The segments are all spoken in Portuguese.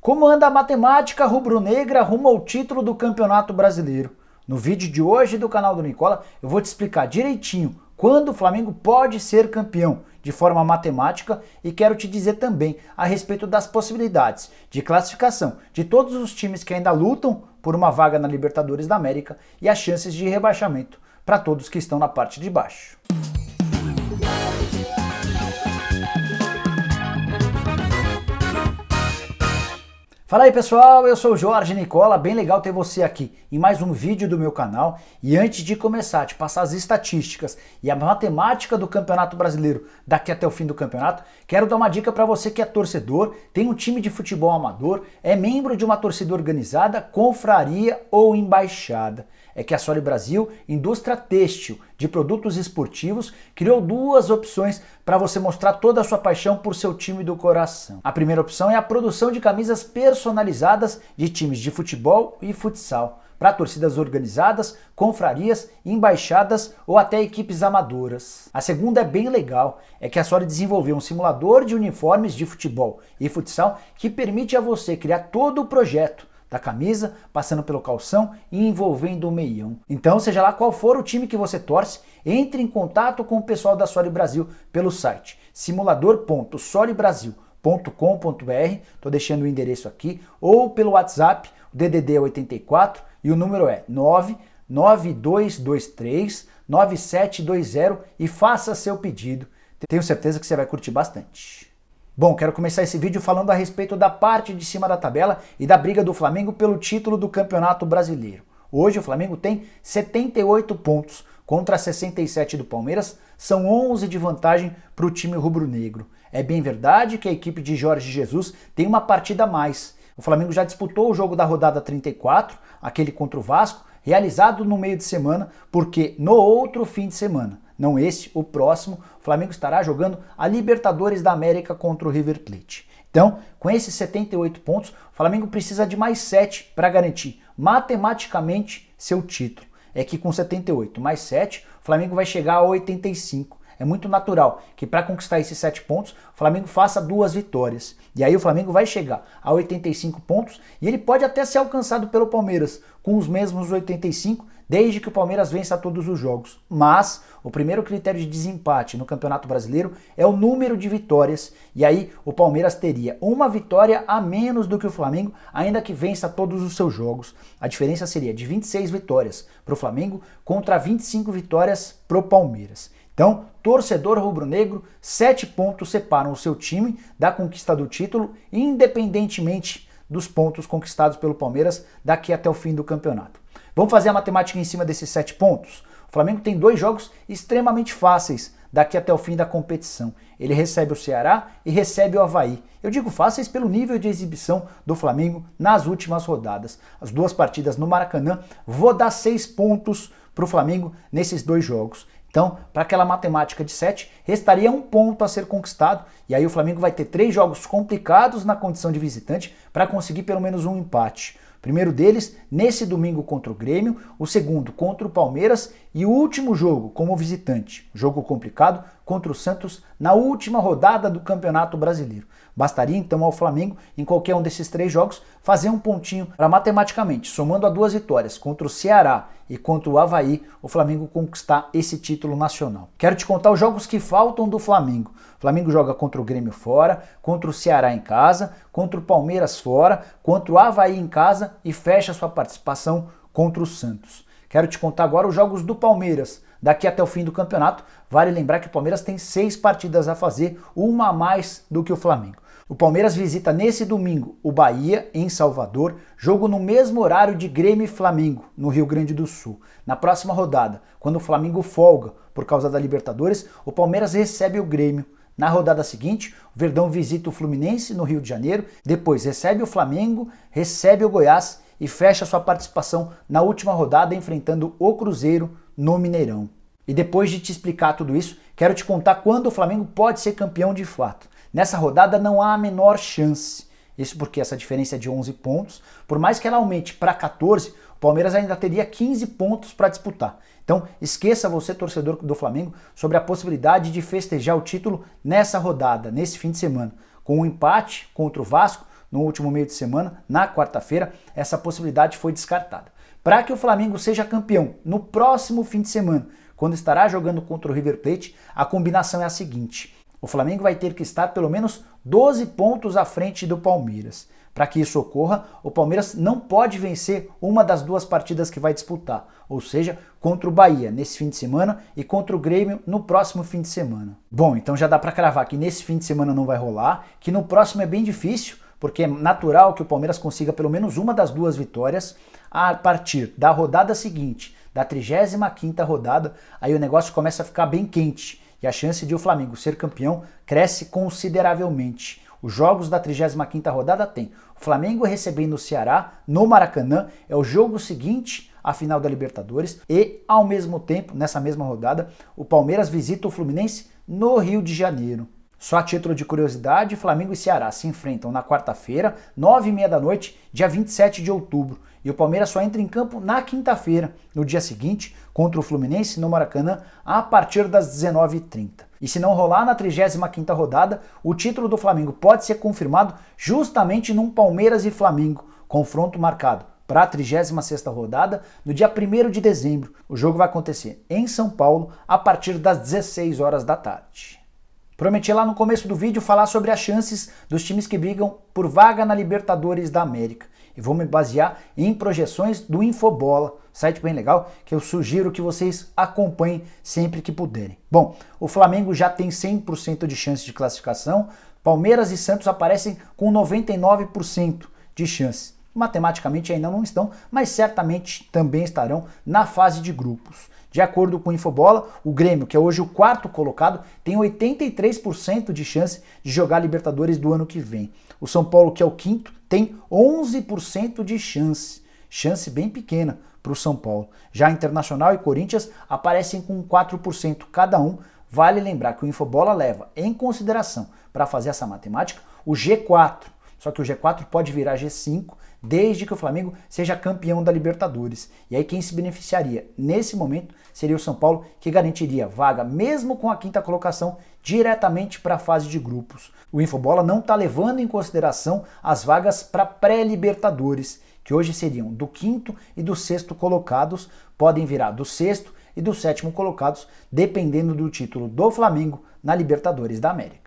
Como anda a matemática rubro-negra rumo ao título do Campeonato Brasileiro? No vídeo de hoje do canal do Nicola, eu vou te explicar direitinho quando o Flamengo pode ser campeão de forma matemática e quero te dizer também a respeito das possibilidades de classificação de todos os times que ainda lutam por uma vaga na Libertadores da América e as chances de rebaixamento para todos que estão na parte de baixo. Fala aí pessoal, eu sou o Jorge Nicola, bem legal ter você aqui em mais um vídeo do meu canal. E antes de começar a te passar as estatísticas e a matemática do Campeonato Brasileiro daqui até o fim do campeonato, quero dar uma dica para você que é torcedor, tem um time de futebol amador, é membro de uma torcida organizada, confraria ou embaixada. É que a Soli Brasil, indústria têxtil de produtos esportivos, criou duas opções para você mostrar toda a sua paixão por seu time do coração. A primeira opção é a produção de camisas personalizadas de times de futebol e futsal, para torcidas organizadas, confrarias, embaixadas ou até equipes amadoras. A segunda é bem legal, é que a Soli desenvolveu um simulador de uniformes de futebol e futsal que permite a você criar todo o projeto, da camisa, passando pelo calção e envolvendo o meião. Então, seja lá qual for o time que você torce, entre em contato com o pessoal da Soli Brasil pelo site simulador.solibrasil.com.br, estou deixando o endereço aqui, ou pelo WhatsApp, o DDD é 84 e o número é 992239720 e faça seu pedido. Tenho certeza que você vai curtir bastante. Bom, quero começar esse vídeo falando a respeito da parte de cima da tabela e da briga do Flamengo pelo título do Campeonato Brasileiro. Hoje o Flamengo tem 78 pontos contra 67 do Palmeiras, são 11 de vantagem para o time rubro-negro. É bem verdade que a equipe de Jorge Jesus tem uma partida a mais. O Flamengo já disputou o jogo da rodada 34, aquele contra o Vasco, realizado no meio de semana, porque no outro fim de semana, não esse, o próximo, o Flamengo estará jogando a Libertadores da América contra o River Plate. Então, com esses 78 pontos, o Flamengo precisa de mais 7 para garantir matematicamente seu título. É que com 78 mais 7, o Flamengo vai chegar a 85. É muito natural que para conquistar esses 7 pontos, o Flamengo faça 2 vitórias. E aí o Flamengo vai chegar a 85 pontos e ele pode até ser alcançado pelo Palmeiras com os mesmos 85, desde que o Palmeiras vença todos os jogos. Mas o primeiro critério de desempate no Campeonato Brasileiro é o número de vitórias. E aí o Palmeiras teria uma vitória a menos do que o Flamengo, ainda que vença todos os seus jogos. A diferença seria de 26 vitórias para o Flamengo contra 25 vitórias para o Palmeiras. Então, torcedor rubro-negro, 7 pontos separam o seu time da conquista do título, independentemente dos pontos conquistados pelo Palmeiras daqui até o fim do campeonato. Vamos fazer a matemática em cima desses 7 pontos? O Flamengo tem 2 jogos extremamente fáceis daqui até o fim da competição. Ele recebe o Ceará e recebe o Avaí. Eu digo fáceis pelo nível de exibição do Flamengo nas últimas rodadas. As 2 partidas no Maracanã, vou dar 6 pontos para o Flamengo nesses 2 jogos. Então, para aquela matemática de 7, restaria 1 ponto a ser conquistado, e aí o Flamengo vai ter 3 jogos complicados na condição de visitante para conseguir pelo menos um empate. O primeiro deles, nesse domingo contra o Grêmio, o segundo contra o Palmeiras e o último jogo como visitante, jogo complicado, contra o Santos na última rodada do Campeonato Brasileiro. Bastaria então ao Flamengo, em qualquer um desses 3 jogos, fazer um pontinho para matematicamente, somando a 2 vitórias contra o Ceará e contra o Avaí, o Flamengo conquistar esse título nacional. Quero te contar os jogos que faltam do Flamengo. O Flamengo joga contra o Grêmio fora, contra o Ceará em casa, contra o Palmeiras fora, contra o Avaí em casa e fecha sua participação contra o Santos. Quero te contar agora os jogos do Palmeiras. Daqui até o fim do campeonato, vale lembrar que o Palmeiras tem 6 partidas a fazer, uma a mais do que o Flamengo. O Palmeiras visita nesse domingo o Bahia, em Salvador, jogo no mesmo horário de Grêmio e Flamengo, no Rio Grande do Sul. Na próxima rodada, quando o Flamengo folga por causa da Libertadores, o Palmeiras recebe o Grêmio. Na rodada seguinte, o Verdão visita o Fluminense no Rio de Janeiro, depois recebe o Flamengo, recebe o Goiás e fecha sua participação na última rodada enfrentando o Cruzeiro no Mineirão. E depois de te explicar tudo isso, quero te contar quando o Flamengo pode ser campeão de fato. Nessa rodada não há a menor chance. Isso porque essa diferença é de 11 pontos. Por mais que ela aumente para 14, o Palmeiras ainda teria 15 pontos para disputar. Então esqueça você, torcedor do Flamengo, sobre a possibilidade de festejar o título nessa rodada, nesse fim de semana. Com um empate contra o Vasco, no último meio de semana, na quarta-feira, essa possibilidade foi descartada. Para que o Flamengo seja campeão no próximo fim de semana, quando estará jogando contra o River Plate, a combinação é a seguinte: o Flamengo vai ter que estar pelo menos 12 pontos à frente do Palmeiras. Para que isso ocorra, o Palmeiras não pode vencer uma das duas partidas que vai disputar, ou seja, contra o Bahia nesse fim de semana e contra o Grêmio no próximo fim de semana. Bom, então já dá para cravar que nesse fim de semana não vai rolar, que no próximo é bem difícil, porque é natural que o Palmeiras consiga pelo menos uma das duas vitórias a partir da rodada seguinte, da 35ª rodada, aí o negócio começa a ficar bem quente e a chance de o Flamengo ser campeão cresce consideravelmente. Os jogos da 35ª rodada tem o Flamengo recebendo o Ceará no Maracanã, é o jogo seguinte à final da Libertadores, e ao mesmo tempo, nessa mesma rodada, o Palmeiras visita o Fluminense no Rio de Janeiro. Só a título de curiosidade, Flamengo e Ceará se enfrentam na quarta-feira, 9h30 da noite, dia 27 de outubro. E o Palmeiras só entra em campo na quinta-feira, no dia seguinte, contra o Fluminense no Maracanã, a partir das 19h30. E se não rolar na 35ª rodada, o título do Flamengo pode ser confirmado justamente num Palmeiras e Flamengo, confronto marcado para a 36ª rodada, no dia 1º de dezembro. O jogo vai acontecer em São Paulo, a partir das 16 horas da tarde. Prometi lá no começo do vídeo falar sobre as chances dos times que brigam por vaga na Libertadores da América. E vou me basear em projeções do Infobola, site bem legal que eu sugiro que vocês acompanhem sempre que puderem. Bom, o Flamengo já tem 100% de chance de classificação, Palmeiras e Santos aparecem com 99% de chance. Matematicamente ainda não estão, mas certamente também estarão na fase de grupos. De acordo com o Infobola, o Grêmio, que é hoje o quarto colocado, tem 83% de chance de jogar Libertadores do ano que vem. O São Paulo, que é o quinto, tem 11% de chance. Chance bem pequena para o São Paulo. Já Internacional e Corinthians aparecem com 4% cada um. Vale lembrar que o Infobola leva em consideração, para fazer essa matemática, o G4. Só que o G4 pode virar G5 desde que o Flamengo seja campeão da Libertadores. E aí quem se beneficiaria nesse momento seria o São Paulo, que garantiria vaga, mesmo com a quinta colocação, diretamente para a fase de grupos. O Infobola não está levando em consideração as vagas para pré-Libertadores, que hoje seriam do quinto e do sexto colocados, podem virar do sexto e do sétimo colocados, dependendo do título do Flamengo na Libertadores da América.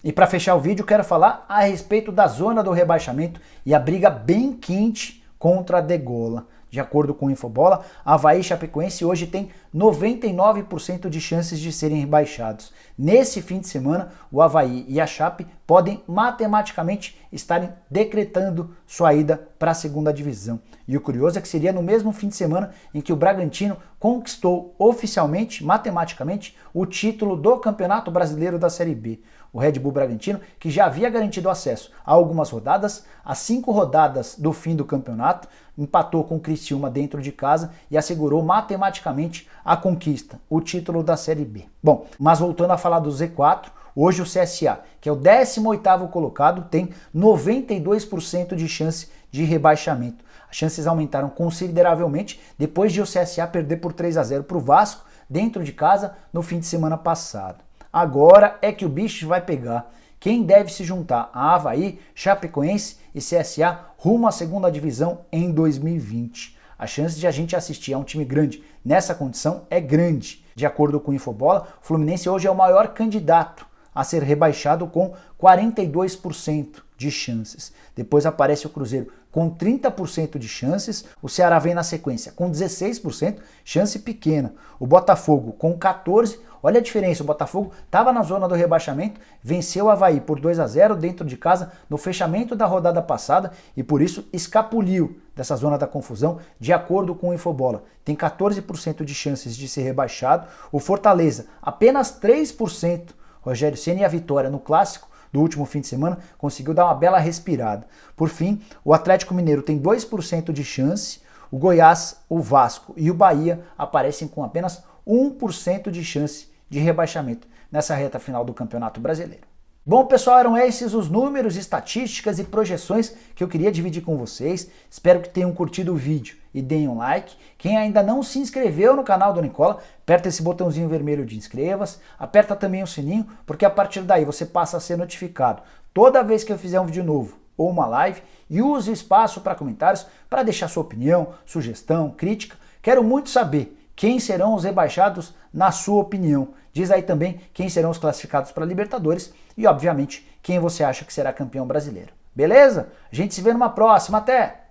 E para fechar o vídeo, quero falar a respeito da zona do rebaixamento e a briga bem quente contra a degola. De acordo com o Infobola, Avaí e Chapecoense hoje tem 99% de chances de serem rebaixados. Nesse fim de semana, o Avaí e a Chape podem matematicamente estarem decretando sua ida para a segunda divisão. E o curioso é que seria no mesmo fim de semana em que o Bragantino conquistou oficialmente, matematicamente, o título do Campeonato Brasileiro da Série B. O Red Bull Bragantino, que já havia garantido acesso a algumas rodadas, a 5 rodadas do fim do campeonato, empatou com o Criciúma dentro de casa e assegurou matematicamente a conquista, o título da Série B. Bom, mas voltando a falar do Z4, hoje o CSA, que é o 18º colocado, tem 92% de chance de rebaixamento. As chances aumentaram consideravelmente depois de o CSA perder por 3-0 para o Vasco dentro de casa no fim de semana passado. Agora é que o bicho vai pegar. Quem deve se juntar a Avaí, Chapecoense e CSA rumo à segunda divisão em 2020. A chance de a gente assistir a um time grande nessa condição é grande. De acordo com o Infobola, o Fluminense hoje é o maior candidato a ser rebaixado com 42% de chances. Depois aparece o Cruzeiro com 30% de chances, o Ceará vem na sequência com 16%, chance pequena. O Botafogo com 14%, olha a diferença, o Botafogo estava na zona do rebaixamento, venceu o Avaí por 2-0 dentro de casa no fechamento da rodada passada e por isso escapuliu dessa zona da confusão, de acordo com o Infobola. Tem 14% de chances de ser rebaixado, o Fortaleza apenas 3%, Rogério Ceni e a vitória no Clássico do último fim de semana conseguiu dar uma bela respirada. Por fim, o Atlético Mineiro tem 2% de chance, o Goiás, o Vasco e o Bahia aparecem com apenas 1% de chance de rebaixamento nessa reta final do Campeonato Brasileiro. Bom, pessoal, eram esses os números, estatísticas e projeções que eu queria dividir com vocês. Espero que tenham curtido o vídeo e deem um like. Quem ainda não se inscreveu no canal do Nicola, aperta esse botãozinho vermelho de inscreva-se, aperta também o sininho, porque a partir daí você passa a ser notificado toda vez que eu fizer um vídeo novo ou uma live e use o espaço para comentários para deixar sua opinião, sugestão, crítica. Quero muito saber quem serão os rebaixados na sua opinião. Diz aí também quem serão os classificados para Libertadores e, obviamente, quem você acha que será campeão brasileiro. Beleza? A gente se vê numa próxima. Até!